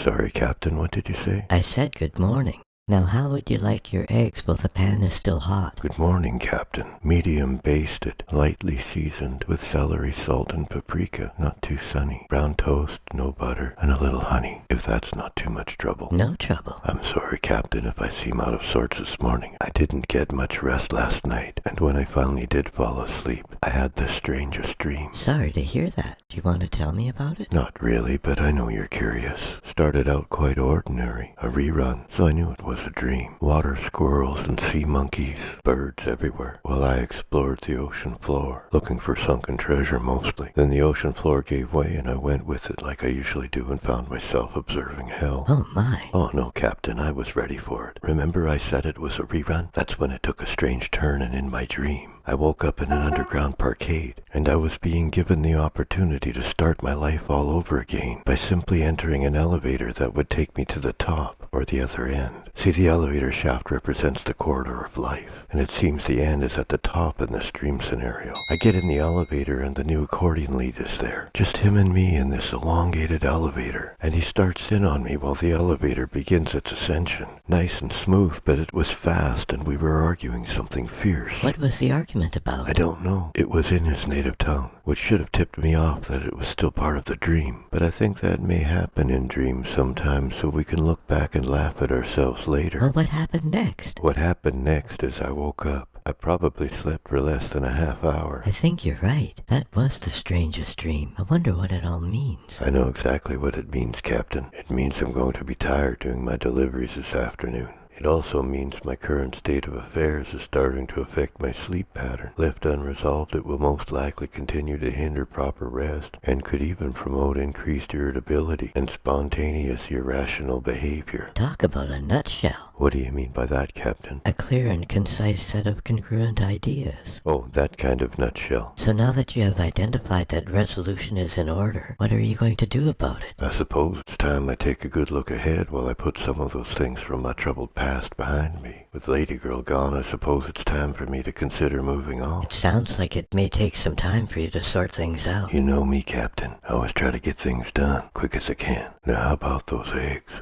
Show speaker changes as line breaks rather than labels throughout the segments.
sorry, Captain. What did you say?
I said good morning. Now how would you like your eggs while the pan is still hot?
Good morning, Captain. Medium basted, lightly seasoned with celery, salt, and paprika. Not too sunny. Brown toast, no butter, and a little honey, if that's not too much trouble.
No trouble.
I'm sorry, Captain, if I seem out of sorts this morning. I didn't get much rest last night, and when I finally did fall asleep, I had the strangest dream.
Sorry to hear that. Do you want to tell me about it?
Not really, but I know you're curious. Started out quite ordinary, a rerun, so I knew it was a dream. Water squirrels and sea monkeys, birds everywhere, while I explored the ocean floor, looking for sunken treasure mostly. Then the ocean floor gave way and I went with it like I usually do and found myself observing hell.
Oh my.
Oh no, Captain, I was ready for it. Remember I said it was a rerun? That's when it took a strange turn, and in my dream, I woke up in an underground parkade, and I was being given the opportunity to start my life all over again by simply entering an elevator that would take me to the top or the other end. See, the elevator shaft represents the corridor of life, and it seems the end is at the top in this dream scenario. I get in the elevator and the new accordion lead is there. Just him and me in this elongated elevator, and he starts in on me while the elevator begins its ascension. Nice and smooth, but it was fast and we were arguing something fierce.
What was the argument about?
I don't know. It was in his native tongue, which should have tipped me off that it was still part of the dream. But I think that may happen in dreams sometimes, so we can look back and laugh at ourselves later.
Well, what happened next?
What happened next is I woke up. I probably slept for less than a half hour.
I think you're right. That was the strangest dream. I wonder what it all means.
I know exactly what it means, Captain. It means I'm going to be tired doing my deliveries this afternoon. It also means my current state of affairs is starting to affect my sleep pattern. Left unresolved, it will most likely continue to hinder proper rest and could even promote increased irritability and spontaneous irrational behavior.
Talk about a nutshell.
What do you mean by that, Captain?
A clear and concise set of congruent ideas.
Oh, that kind of nutshell.
So now that you have identified that resolution is in order, what are you going to do about it?
I suppose it's time I take a good look ahead while I put some of those things from my troubled past behind me. With Ladygirl gone, I suppose it's time for me to consider moving on.
It sounds like it may take some time for you to sort things out.
You know me, Captain. I always try to get things done quick as I can. Now how about those eggs?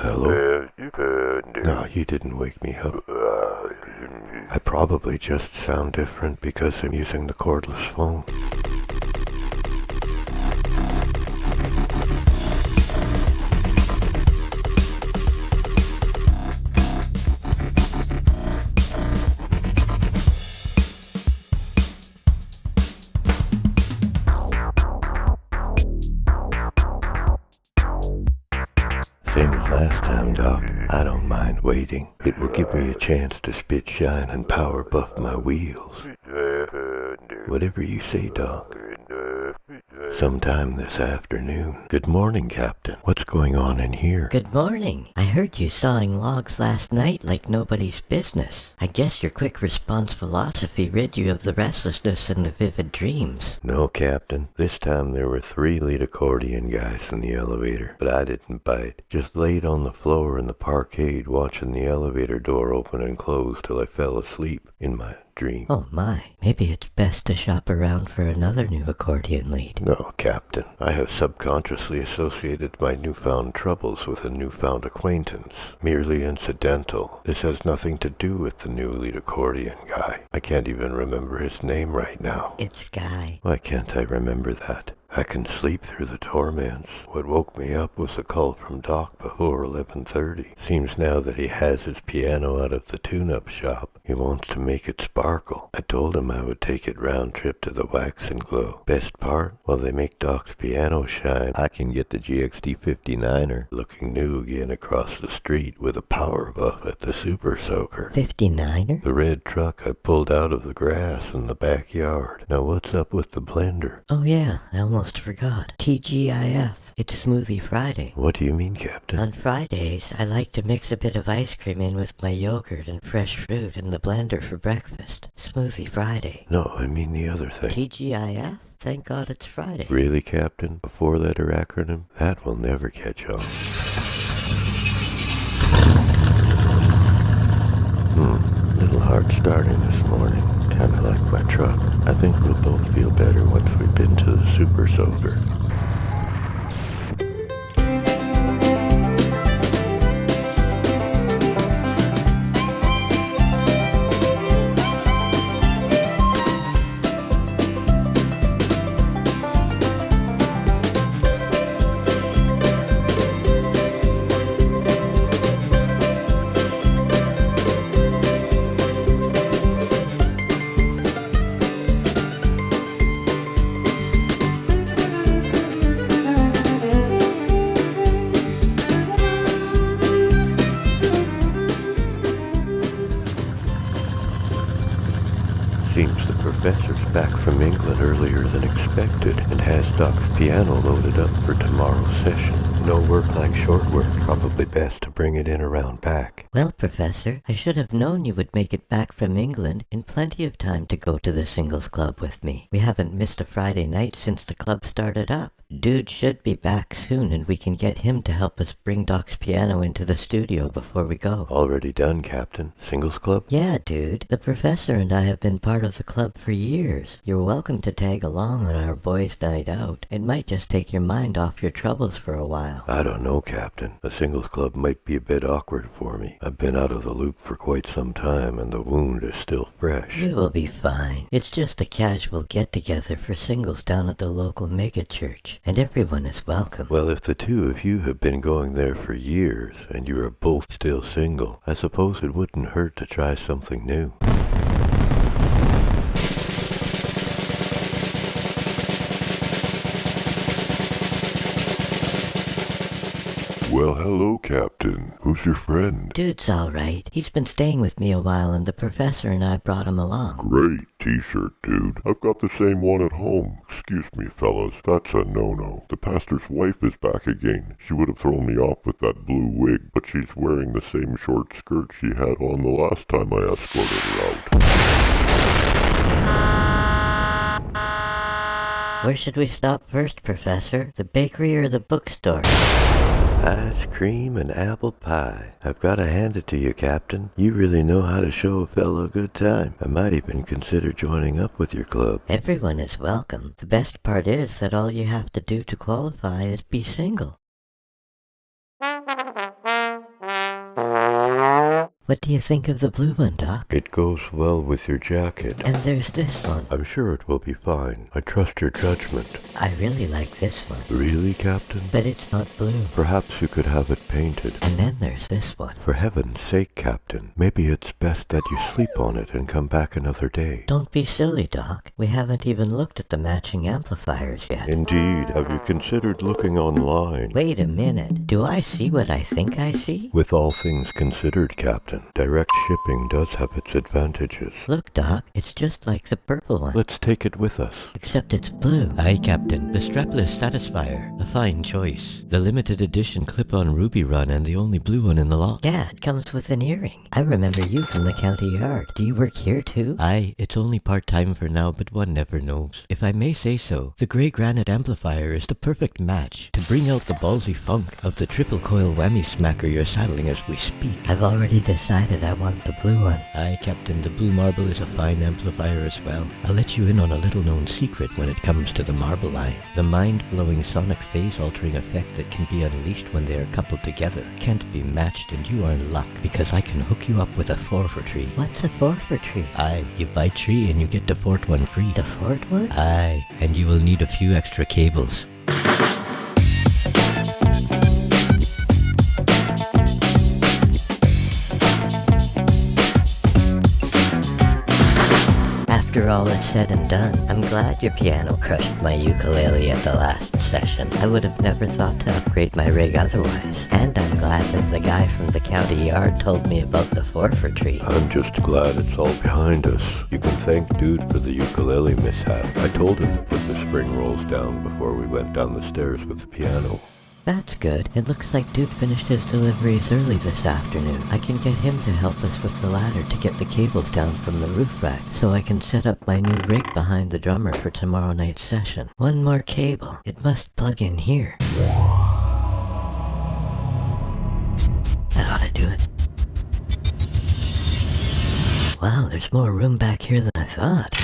Hello? No, you didn't wake me up. I probably just sound different because I'm using the cordless phone. Same as last time, Doc. I don't mind waiting. It will give me a chance to spit shine and power buff my wheels. Whatever you say, Doc. Sometime this afternoon. Good morning, Captain. What's going on in here?
Good morning. I heard you sawing logs last night like nobody's business. I guess your quick response philosophy rid you of the restlessness and the vivid dreams.
No, Captain. This time there were 3 lead accordion guys in the elevator, but I didn't bite. Just laid on the floor in the parkade watching the elevator door open and close till I fell asleep in my dream.
Oh my, maybe it's best to shop around for another new accordion lead.
No, Captain. I have subconsciously associated my newfound troubles with a newfound acquaintance. Merely incidental. This has nothing to do with the new lead accordion guy. I can't even remember his name right now.
It's Guy.
Why can't I remember that? I can sleep through the torments. What woke me up was a call from Doc before 11:30. Seems now that he has his piano out of the tune-up shop. He wants to make it sparkle. I told him I would take it round trip to the Wax and Glow. Best part? While they make Doc's piano shine, I can get the GXD 59er looking new again across the street with a power buff at the Super Soaker.
59er?
The red truck I pulled out of the grass in the backyard. Now what's up with the blender?
Oh yeah, I almost forgot. TGIF. It's Smoothie Friday.
What do you mean, Captain?
On Fridays, I like to mix a bit of ice cream in with my yogurt and fresh fruit in the blender for breakfast. Smoothie Friday.
No, I mean the other thing.
TGIF? Thank God it's Friday.
Really, Captain? A four-letter acronym? That will never catch on. Little hard starting this morning. Kinda like my truck. I think we'll both feel better once we've been to the Super Soaker. Seems the professor's back from England earlier than expected and has Doc's piano loaded up for tomorrow's session. No work like short work. Probably best to bring it in around back.
Well, Professor, I should have known you would make it back from England in plenty of time to go to the singles club with me. We haven't missed a Friday night since the club started up. Dude should be back soon and we can get him to help us bring Doc's piano into the studio before we go.
Already done, Captain. Singles club?
Yeah, dude. The professor and I have been part of the club for years. You're welcome to tag along on our boys' night out. It might just take your mind off your troubles for a while.
I don't know, Captain. The singles club might be a bit awkward for me. I've been out of the loop for quite some time and the wound is still fresh.
You will be fine. It's just a casual get-together for singles down at the local mega church. And everyone is welcome.
Well, if the two of you have been going there for years and you are both still single, I suppose it wouldn't hurt to try something new. Well, hello, Captain. Who's your friend?
Dude's alright. He's been staying with me a while and the professor and I brought him along.
Great t-shirt, dude. I've got the same one at home. Excuse me, fellas. That's a no-no. The pastor's wife is back again. She would have thrown me off with that blue wig, but she's wearing the same short skirt she had on the last time I escorted her out.
Where should we stop first, Professor? The bakery or the bookstore?
Ice cream and apple pie. I've got to hand it to you, Captain. You really know how to show a fellow a good time. I might even consider joining up with your club.
Everyone is welcome. The best part is that all you have to do to qualify is be single. What do you think of the blue one, Doc?
It goes well with your jacket.
And there's this one.
I'm sure it will be fine. I trust your judgment.
I really like this one.
Really, Captain?
But it's not blue.
Perhaps you could have it painted.
And then there's this one.
For heaven's sake, Captain. Maybe it's best that you sleep on it and come back another day.
Don't be silly, Doc. We haven't even looked at the matching amplifiers yet.
Indeed. Have you considered looking online?
Wait a minute. Do I see what I think I see?
With all things considered, Captain, direct shipping does have its advantages.
Look, Doc, it's just like the purple one.
Let's take it with us.
Except it's blue.
Aye, Captain. The strapless Satisfier. A fine choice. The limited edition clip-on ruby run and the only blue one in the lot.
Yeah, it comes with an earring. I remember you from the county yard. Do you work here too?
Aye, it's only part-time for now, but one never knows. If I may say so, the grey granite amplifier is the perfect match to bring out the ballsy funk of the triple coil whammy smacker you're saddling as we speak.
I've already decided decided I want the blue one.
Aye, Captain, the blue marble is a fine amplifier as well. I'll let you in on a little-known secret when it comes to the marble line. The mind-blowing sonic phase-altering effect that can be unleashed when they are coupled together can't be matched, and you are in luck, because I can hook you up with a 4 for tree.
What's a 4 for tree?
Aye, you buy tree and you get the fort one free.
The fort one?
Aye, and you will need a few extra cables.
After all is said and done, I'm glad your piano crushed my ukulele at the last session. I would have never thought to upgrade my rig otherwise. And I'm glad that the guy from the county yard told me about the 4 for tree.
I'm just glad it's all behind us. You can thank Dude for the ukulele mishap. I told him to put the spring rolls down before we went down the stairs with the piano.
That's good. It looks like Dude finished his deliveries early this afternoon. I can get him to help us with the ladder to get the cables down from the roof rack, so I can set up my new rig behind the drummer for tomorrow night's session. One more cable. It must plug in here. That ought to do it. Wow, there's more room back here than I thought.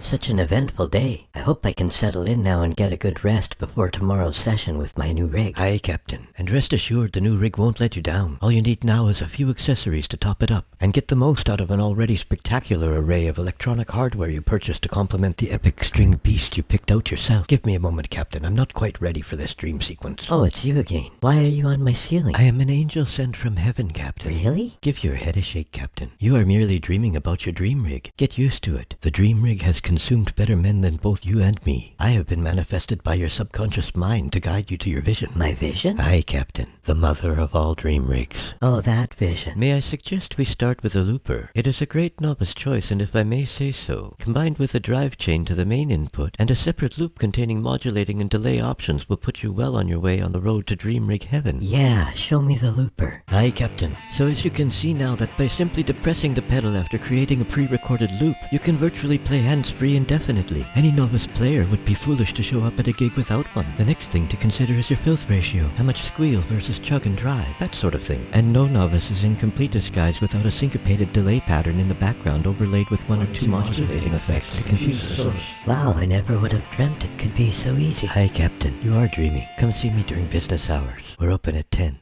Such an eventful day. I hope I can settle in now and get a good rest before tomorrow's session with my new rig.
Aye, Captain, and rest assured the new rig won't let you down. All you need now is a few accessories to top it up, and get the most out of an already spectacular array of electronic hardware you purchased to complement the epic stringed beast you picked out yourself. Give me a moment, Captain. I'm not quite ready for this dream sequence.
Oh, it's you again. Why are you on my ceiling?
I am an angel sent from heaven, Captain.
Really?
Give your head a shake, Captain. You are merely dreaming about your dream rig. Get used to it. The dream rig has consumed better men than both you and me. I have been manifested by your subconscious mind to guide you to your vision.
My vision?
Aye, Captain. The mother of all dream rigs.
Oh, that vision.
May I suggest we start with a looper? It is a great novice choice, and if I may say so, combined with a drive chain to the main input and a separate loop containing modulating and delay options will put you well on your way on the road to dream rig heaven.
Yeah, show me the looper.
Aye, Captain. So as you can see now that by simply depressing the pedal after creating a pre-recorded loop, you can virtually play hands-free indefinitely. Any novice player would be foolish to show up at a gig without one. The next thing to consider is your filth ratio. How much squeal versus chug and drive, that sort of thing. And no novice is in complete disguise without a syncopated delay pattern in the background overlaid with one or two modulating effects to confuse the source.
Wow, I never would have dreamt it could be so easy.
Aye, Captain. You are dreaming. Come see me during business hours. We're open at 10.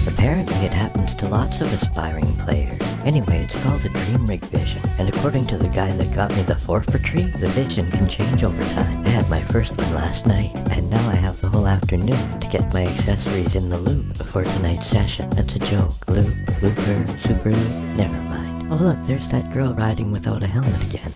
Apparently it happens to lots of aspiring players. Anyway, it's called the Dream Rig Vision, and according to the guy that got me the 4 for tree, the vision can change over time. I had my first one last night, and now I have the whole afternoon to get my accessories in the loop before tonight's session. That's a joke. Loop, looper, super loop, never mind. Oh look, there's that girl riding without a helmet again.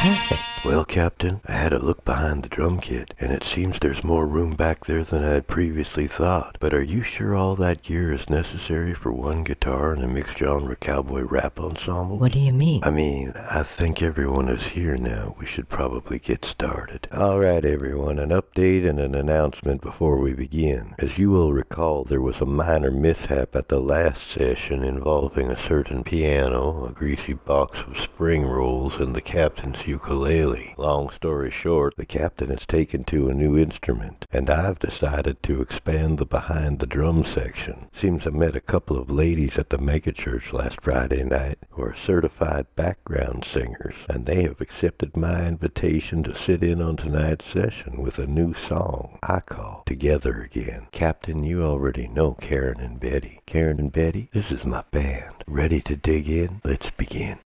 Perfect.
Well, Captain, I had a look behind the drum kit, and it seems there's more room back there than I had previously thought. But are you sure all that gear is necessary for one guitar and a mixed genre cowboy rap ensemble?
What do you mean?
I think everyone is here now. We should probably get started. Alright, everyone, an update and an announcement before we begin. As you will recall, there was a minor mishap at the last session involving a certain piano, a greasy box of spring rolls, and the captain's ukulele. Long story short, the captain has taken to a new instrument, and I've decided to expand the behind the drum section. Seems I met a couple of ladies at the megachurch last Friday night who are certified background singers, and they have accepted my invitation to sit in on tonight's session with a new song I call Together Again. Captain, you already know Karen and Betty. Karen and Betty, this is my band. Ready to dig in? Let's begin.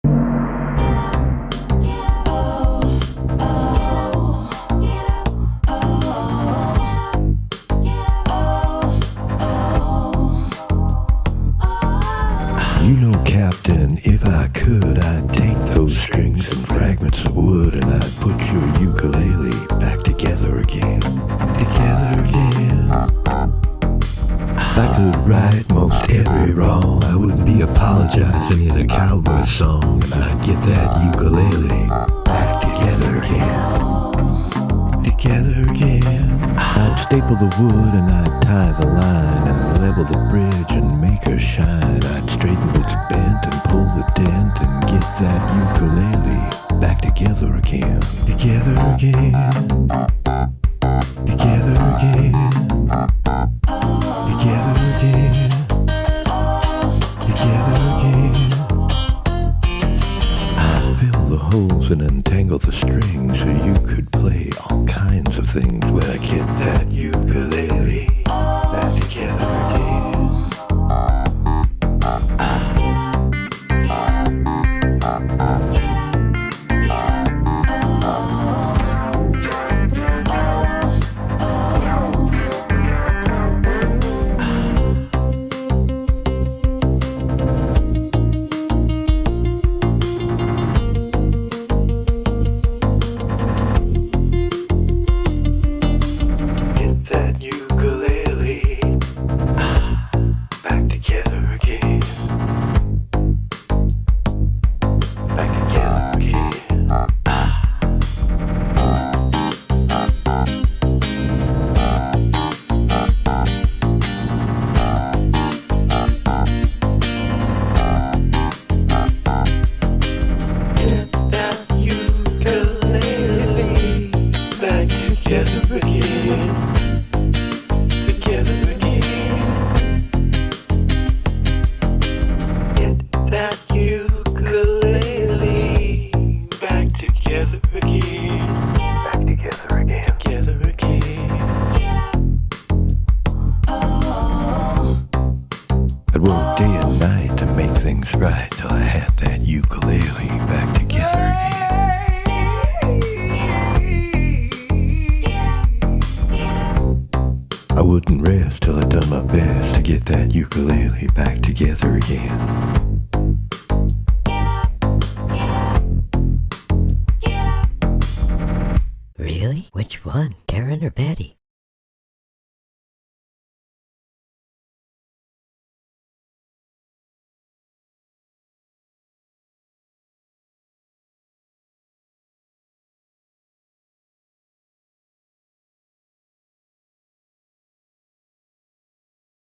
You know, Captain, if I could, I'd take those strings and fragments of wood and I'd put your ukulele back together song and I'd get that ukulele back together again. Together again. I'd staple the wood and I'd tie the line and level the bridge and make her shine. I'd straighten what's bent and pull the dent and get that ukulele back together again. Together again. Together again. Together again. Together again. I'd fill the holes and untangle the strings so you could play all kinds of things when I get that ukulele back together again. Get that ukulele back together again. Back together again. Get that ukulele back together again. Together again. Get that ukulele back together again. Back together again. Together again. I'd work day and night to make things right till I had that ukulele back together again. I wouldn't rest till I'd done my best to get that ukulele back together again.
Really? Which one? Karen or Betty?